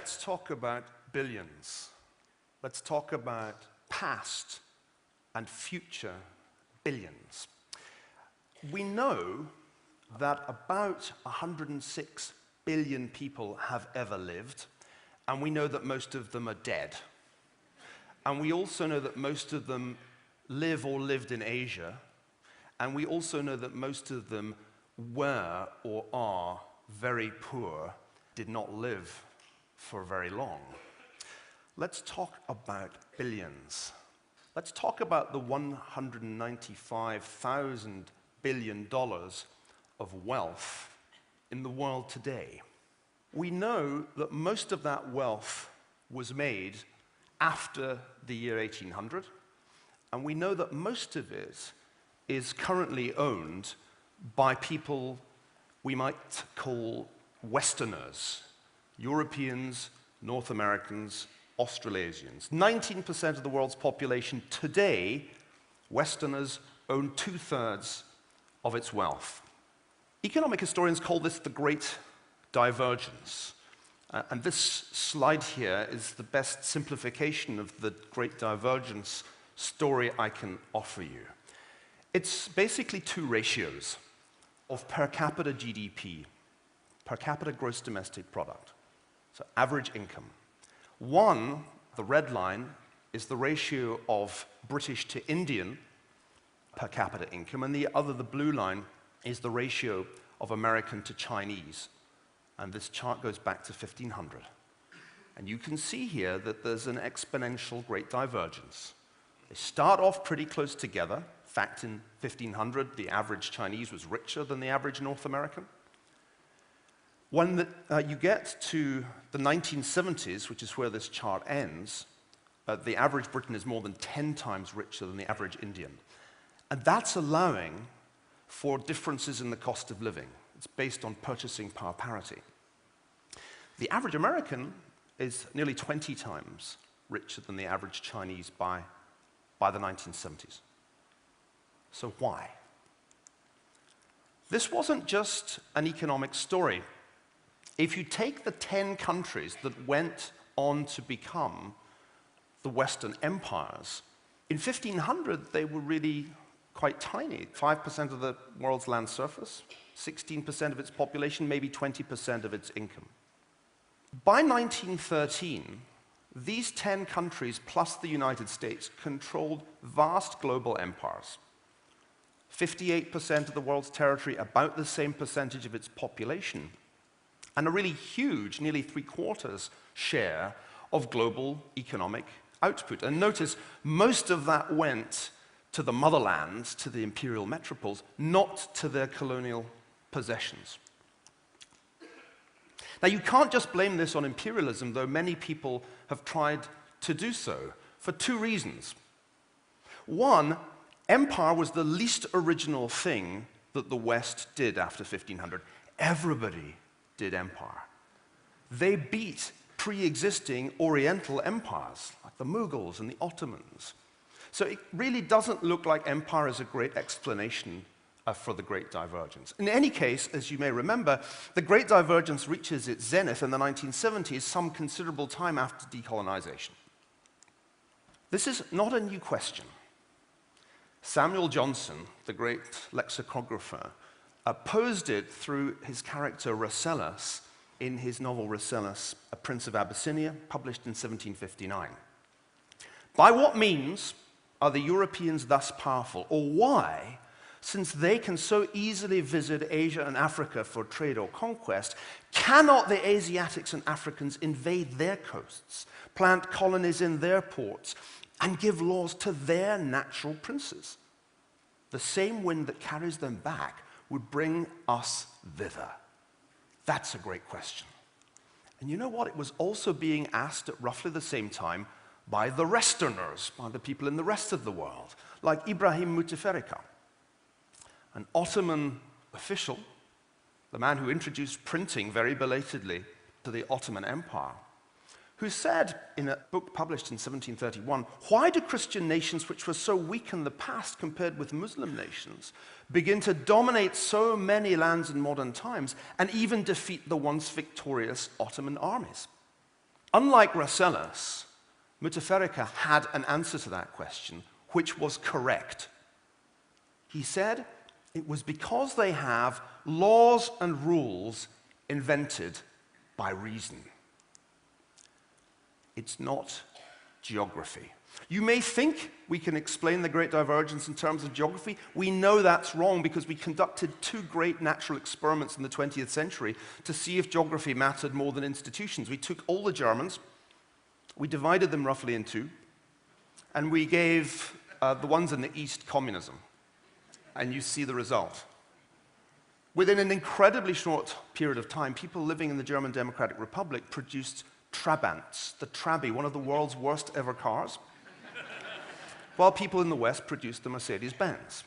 Let's talk about billions. Let's talk about past and future billions. We know that about 106 billion people have ever lived, and we know that most of them are dead. And we also know that most of them live or lived in Asia, and we also know that most of them were or are very poor, did not live for very long. Let's talk about billions. Let's talk about the $195,000 billion of wealth in the world today. We know that most of that wealth was made after the year 1800, and we know that most of it is currently owned by people we might call Westerners, Europeans, North Americans, Australasians. 19% of the world's population today, Westerners, own 2/3 of its wealth. Economic historians call this the Great Divergence. And this slide here is the best simplification of the Great Divergence story I can offer you. It's basically two ratios of per capita GDP, per capita gross domestic product, so average income. One, the red line, is the ratio of British to Indian per capita income, and the other, the blue line, is the ratio of American to Chinese. And this chart goes back to 1500. And you can see here that there's an exponential great divergence. They start off pretty close together. In fact, in 1500, the average Chinese was richer than the average North American. When you get to the 1970s, which is where this chart ends, the average Briton is more than 10 times richer than the average Indian. And that's allowing for differences in the cost of living. It's based on purchasing power parity. The average American is nearly 20 times richer than the average Chinese by the 1970s. So why? This wasn't just an economic story. If you take the 10 countries that went on to become the Western empires, in 1500 they were really quite tiny. 5% of the world's land surface, 16% of its population, maybe 20% of its income. By 1913, these 10 countries plus the United States controlled vast global empires. 58% of the world's territory, about the same percentage of its population, and a really huge, nearly 3/4 share of global economic output. And notice, most of that went to the motherlands, to the imperial metropoles, not to their colonial possessions. Now, you can't just blame this on imperialism, though many people have tried to do so, for two reasons. One, empire was the least original thing that the West did after 1500. Everybody did empire. They beat pre-existing Oriental empires, like the Mughals and the Ottomans. So it really doesn't look like empire is a great explanation for the Great Divergence. In any case, as you may remember, the Great Divergence reaches its zenith in the 1970s, some considerable time after decolonization. This is not a new question. Samuel Johnson, the great lexicographer, posed it through his character Rasselas in his novel Rasselas, A Prince of Abyssinia, published in 1759. By what means are the Europeans thus powerful, or why, since they can so easily visit Asia and Africa for trade or conquest, cannot the Asiatics and Africans invade their coasts, plant colonies in their ports, and give laws to their natural princes? The same wind that carries them back would bring us thither. That's a great question. And you know what? It was also being asked at roughly the same time by the Westerners, by the people in the rest of the world, like Ibrahim Mutafarrika, an Ottoman official, the man who introduced printing very belatedly to the Ottoman Empire, who said in a book published in 1731, "Why do Christian nations which were so weak in the past compared with Muslim nations begin to dominate so many lands in modern times and even defeat the once victorious Ottoman armies? Unlike Rasselas, Mutafariqa had an answer to that question, which was correct. He said it was because they have laws and rules invented by reason. It's not geography. You may think we can explain the Great Divergence in terms of geography. We know that's wrong because we conducted two great natural experiments in the 20th century to see if geography mattered more than institutions. We took all the Germans, we divided them roughly in two, and we gave the ones in the East communism. And you see the result. Within an incredibly short period of time, people living in the German Democratic Republic produced Trabants, the Trabi, one of the world's worst ever cars, while people in the West produced the Mercedes-Benz.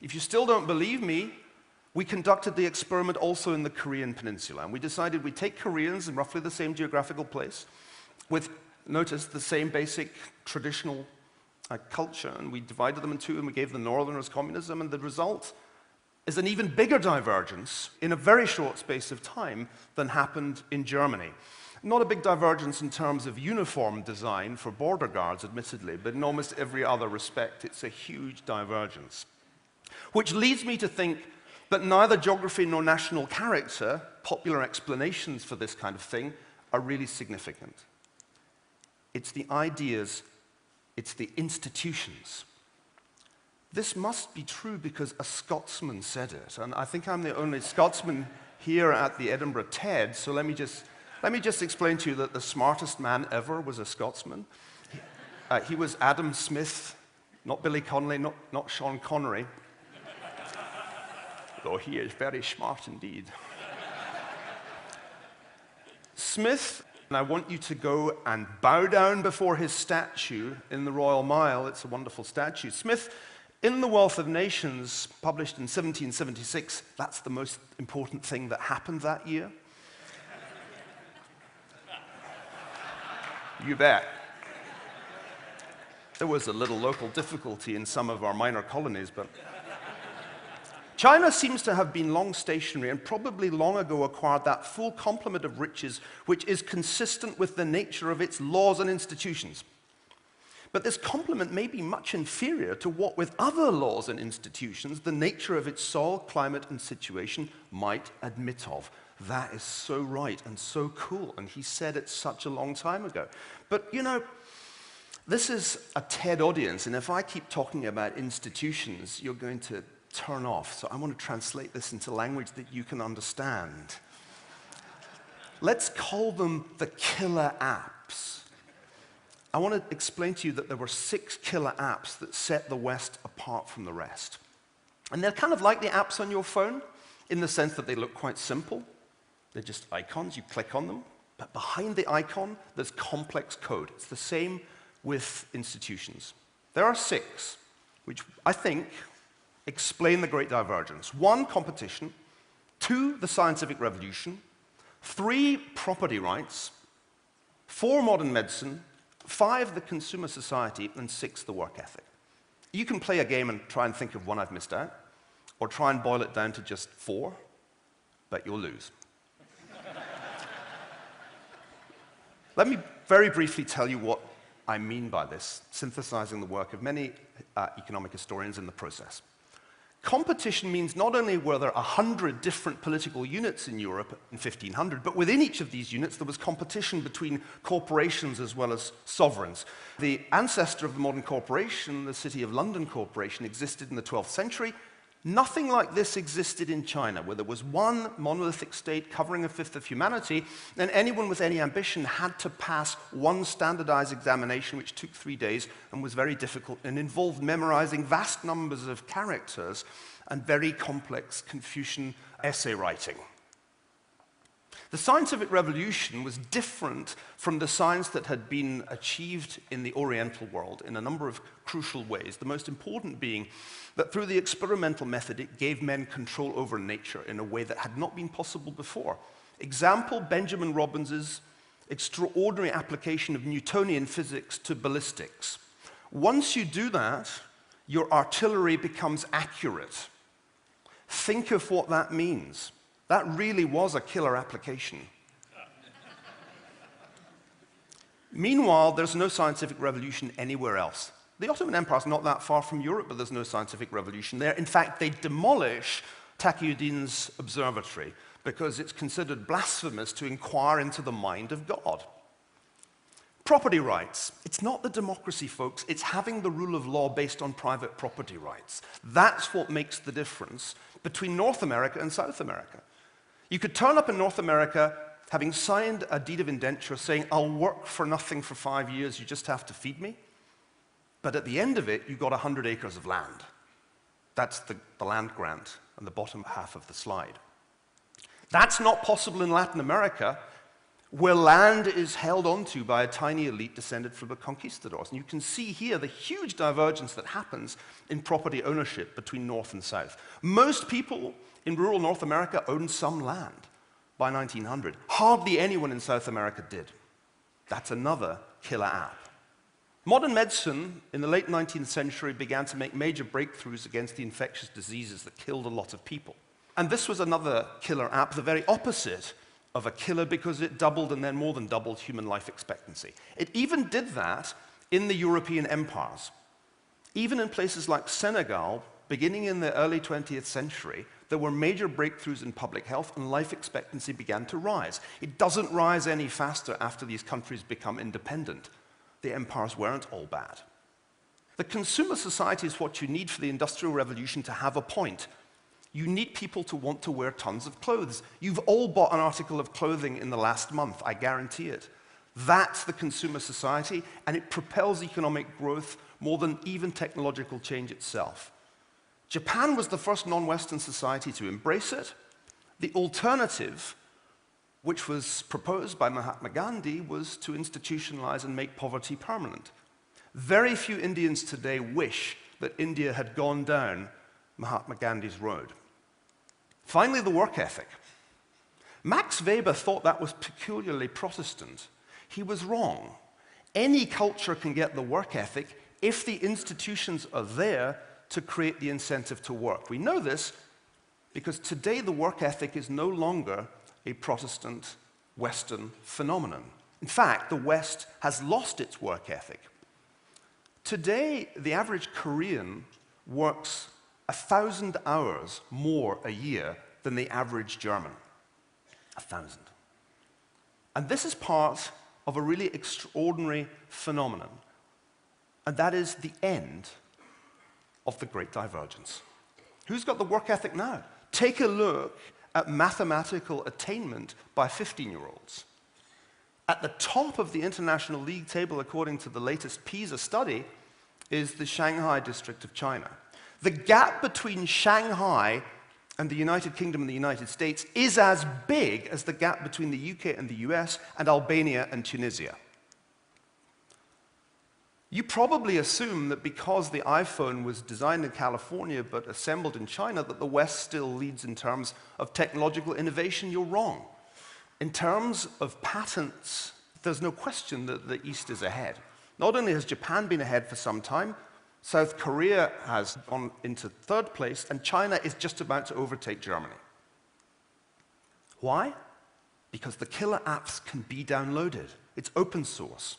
If you still don't believe me, we conducted the experiment also in the Korean peninsula, and we decided we'd take Koreans in roughly the same geographical place with, notice, the same basic traditional culture, and we divided them in two, and we gave the Northerners communism, and the result is an even bigger divergence in a very short space of time than happened in Germany. Not a big divergence in terms of uniform design for border guards, admittedly, but in almost every other respect, it's a huge divergence. Which leads me to think that neither geography nor national character, popular explanations for this kind of thing, are really significant. It's the ideas, it's the institutions. This must be true because a Scotsman said it, and I think I'm the only Scotsman here at the Edinburgh TED, so let me just explain to you that the smartest man ever was a Scotsman. He was Adam Smith, not Billy Connolly, not Sean Connery, though he is very smart indeed. Smith, and I want you to go and bow down before his statue in the Royal Mile. It's a wonderful statue. Smith, in The Wealth of Nations, published in 1776, that's the most important thing that happened that year. You bet. There was a little local difficulty in some of our minor colonies, but China seems to have been long stationary and probably long ago acquired that full complement of riches which is consistent with the nature of its laws and institutions. But this complement may be much inferior to what with other laws and institutions the nature of its soil, climate, and situation might admit of. That is so right and so cool, and he said it such a long time ago. But, you know, this is a TED audience, and if I keep talking about institutions, you're going to turn off. So I want to translate this into language that you can understand. Let's call them the killer apps. I want to explain to you that there were 6 killer apps that set the West apart from the rest. And they're kind of like the apps on your phone, in the sense that they look quite simple. They're just icons, you click on them, but behind the icon, there's complex code. It's the same with institutions. There are 6, which I think explain the Great Divergence. 1, competition. 2, the scientific revolution. 3, property rights. 4, modern medicine. 5, the consumer society. And 6, the work ethic. You can play a game and try and think of one I've missed out, or try and boil it down to just 4, but you'll lose. Let me very briefly tell you what I mean by this, synthesizing the work of many economic historians in the process. Competition means not only were there 100 different political units in Europe in 1500, but within each of these units there was competition between corporations as well as sovereigns. The ancestor of the modern corporation, the City of London Corporation, existed in the 12th century. Nothing like this existed in China, where there was one monolithic state covering a fifth of humanity, and anyone with any ambition had to pass one standardized examination, which took 3 days and was very difficult and involved memorizing vast numbers of characters and very complex Confucian essay writing. The scientific revolution was different from the science that had been achieved in the Oriental world in a number of crucial ways, the most important being that through the experimental method, it gave men control over nature in a way that had not been possible before. Example, Benjamin Robbins's extraordinary application of Newtonian physics to ballistics. Once you do that, your artillery becomes accurate. Think of what that means. That really was a killer application. Meanwhile, there's no scientific revolution anywhere else. The Ottoman Empire is not that far from Europe, but there's no scientific revolution there. In fact, they demolish Taqiyuddin's observatory because it's considered blasphemous to inquire into the mind of God. Property rights. It's not the democracy, folks. It's having the rule of law based on private property rights. That's what makes the difference between North America and South America. You could turn up in North America having signed a deed of indenture saying, I'll work for nothing for 5 years, you just have to feed me. But at the end of it, you got 100 acres of land. That's the land grant on the bottom half of the slide. That's not possible in Latin America, where land is held onto by a tiny elite descended from the conquistadors. And you can see here the huge divergence that happens in property ownership between North and South. Most people in rural North America owned some land by 1900. Hardly anyone in South America did. That's another killer app. Modern medicine in the late 19th century began to make major breakthroughs against the infectious diseases that killed a lot of people. And this was another killer app, the very opposite of a killer, because it doubled and then more than doubled human life expectancy. It even did that in the European empires. Even in places like Senegal, beginning in the early 20th century, there were major breakthroughs in public health and life expectancy began to rise. It doesn't rise any faster after these countries become independent. The empires weren't all bad. The consumer society is what you need for the Industrial Revolution to have a point. You need people to want to wear tons of clothes. You've all bought an article of clothing in the last month, I guarantee it. That's the consumer society, and it propels economic growth more than even technological change itself. Japan was the first non-Western society to embrace it. The alternative, which was proposed by Mahatma Gandhi, was to institutionalize and make poverty permanent. Very few Indians today wish that India had gone down Mahatma Gandhi's road. Finally, the work ethic. Max Weber thought that was peculiarly Protestant. He was wrong. Any culture can get the work ethic if the institutions are there to create the incentive to work. We know this because today the work ethic is no longer a Protestant Western phenomenon. In fact, the West has lost its work ethic. Today, the average Korean works 1,000 hours more a year than the average German. 1,000. And this is part of a really extraordinary phenomenon, and that is the end of the Great Divergence. Who's got the work ethic now? Take a look at mathematical attainment by 15-year-olds. At the top of the International League table, according to the latest PISA study, is the Shanghai district of China. The gap between Shanghai and the United Kingdom and the United States is as big as the gap between the UK and the US and Albania and Tunisia. You probably assume that because the iPhone was designed in California but assembled in China, that the West still leads in terms of technological innovation. You're wrong. In terms of patents, there's no question that the East is ahead. Not only has Japan been ahead for some time, South Korea has gone into third place, and China is just about to overtake Germany. Why? Because the killer apps can be downloaded. It's open source.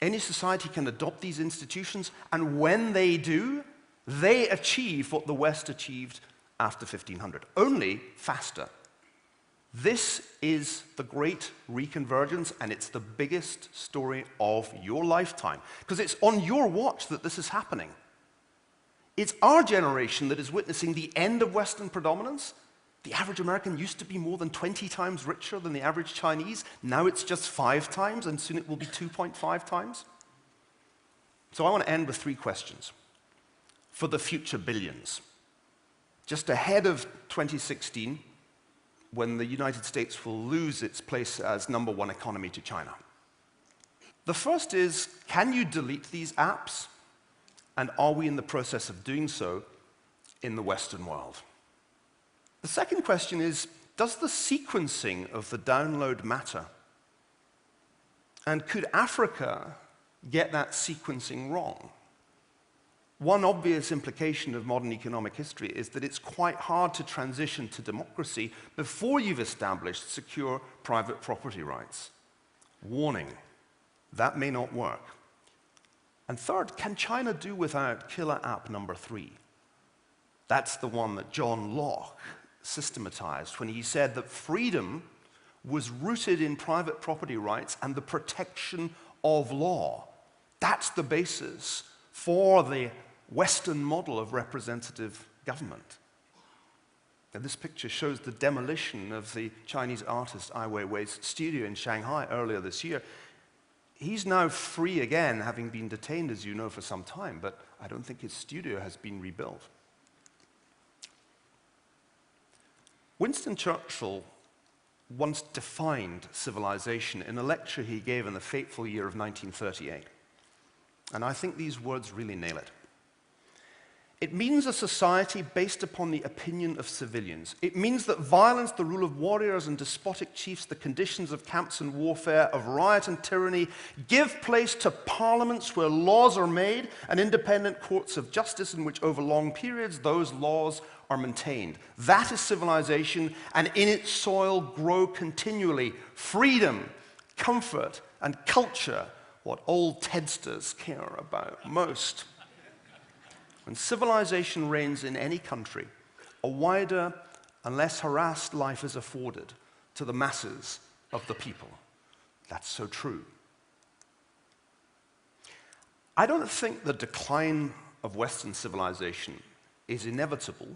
Any society can adopt these institutions, and when they do, they achieve what the West achieved after 1500, only faster. This is the great reconvergence, and it's the biggest story of your lifetime, because it's on your watch that this is happening. It's our generation that is witnessing the end of Western predominance. The average American used to be more than 20 times richer than the average Chinese. Now it's just 5 times, and soon it will be 2.5 times. So I want to end with 3 questions for the future billions. Just ahead of 2016, when the United States will lose its place as #1 economy to China. The first is, can you delete these apps? And are we in the process of doing so in the Western world? The second question is, does the sequencing of the download matter? And could Africa get that sequencing wrong? One obvious implication of modern economic history is that it's quite hard to transition to democracy before you've established secure private property rights. Warning, That may not work. And third, can China do without killer app number 3? That's the one that John Locke systematized when he said that freedom was rooted in private property rights and the protection of law. That's the basis for the Western model of representative government. Now, this picture shows the demolition of the Chinese artist Ai Weiwei's studio in Shanghai earlier this year. He's now free again, having been detained, as you know, for some time, but I don't think his studio has been rebuilt. Winston Churchill once defined civilization in a lecture he gave in the fateful year of 1938. And I think these words really nail it. It means a society based upon the opinion of civilians. It means that violence, the rule of warriors and despotic chiefs, the conditions of camps and warfare, of riot and tyranny, give place to parliaments where laws are made and independent courts of justice in which over long periods those laws are maintained. That is civilization, and in its soil grow continually freedom, comfort, and culture, what old Tedsters care about most. When civilization reigns in any country, a wider and less harassed life is afforded to the masses of the people. That's so true. I don't think the decline of Western civilization is inevitable,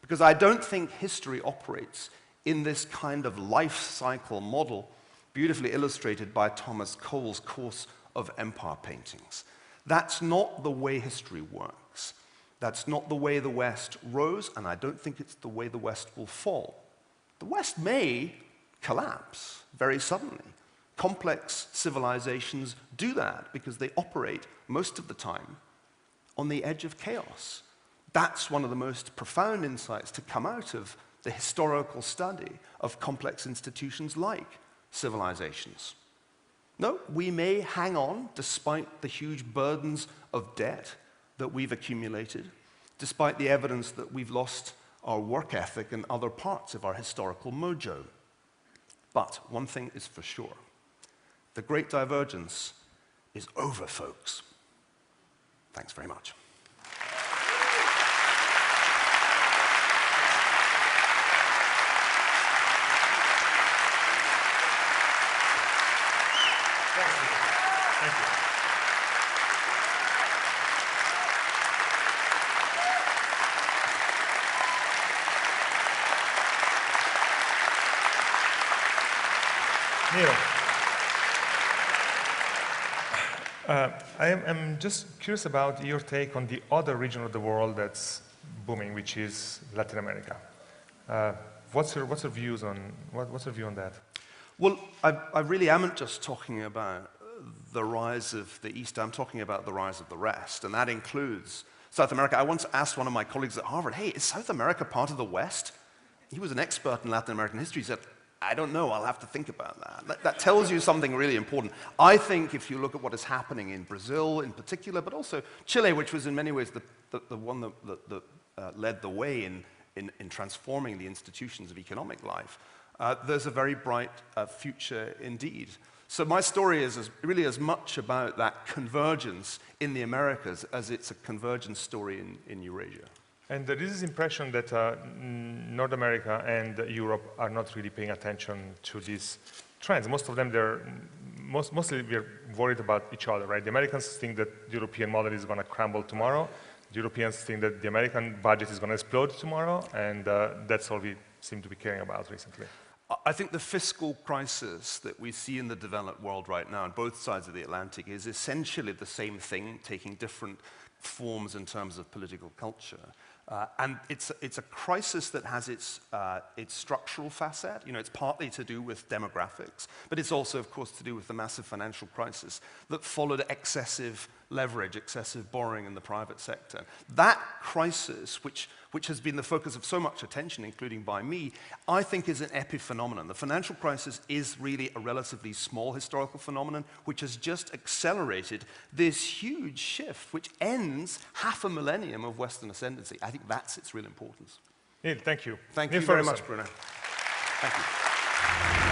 because I don't think history operates in this kind of life cycle model beautifully illustrated by Thomas Cole's course of empire paintings. That's not the way history works. That's not the way the West rose, and I don't think it's the way the West will fall. The West may collapse very suddenly. Complex civilizations do that because they operate most of the time on the edge of chaos. That's one of the most profound insights to come out of the historical study of complex institutions like civilizations. No, we may hang on despite the huge burdens of debt that we've accumulated, despite the evidence that we've lost our work ethic and other parts of our historical mojo. But one thing is for sure, the great divergence is over, folks. Thanks very much. Thank you. Neil, I'm just curious about your take on the other region of the world that's booming, which is Latin America. What's your view on that? Well, I really am just talking about the rise of the East. I'm talking about the rise of the rest, and that includes South America. I once asked one of my colleagues at Harvard, hey, is South America part of the West? He was an expert in Latin American history. He said, I don't know, I'll have to think about that. That tells you something really important. I think if you look at what is happening in Brazil in particular, but also Chile, which was in many ways the one that led the way in transforming the institutions of economic life, there's a very bright future indeed. So my story is really as much about that convergence in the Americas as it's a convergence story in Eurasia. And there is this impression that North America and Europe are not really paying attention to these trends. Most of them, mostly we're worried about each other, right? The Americans think that the European model is going to crumble tomorrow. The Europeans think that the American budget is going to explode tomorrow, and that's all we seem to be caring about recently. I think the fiscal crisis that we see in the developed world right now on both sides of the Atlantic is essentially the same thing, taking different forms in terms of political culture. And it's a crisis that has its structural facet. You know, it's partly to do with demographics, but it's also, of course, to do with the massive financial crisis that followed excessive leverage, excessive borrowing in the private sector. That crisis, which has been the focus of so much attention, including by me, I think is an epiphenomenon. The financial crisis is really a relatively small historical phenomenon which has just accelerated this huge shift which ends half a millennium of Western ascendancy. I think that's its real importance. Neil, thank you. Thank you very much, Bruno. Thank you.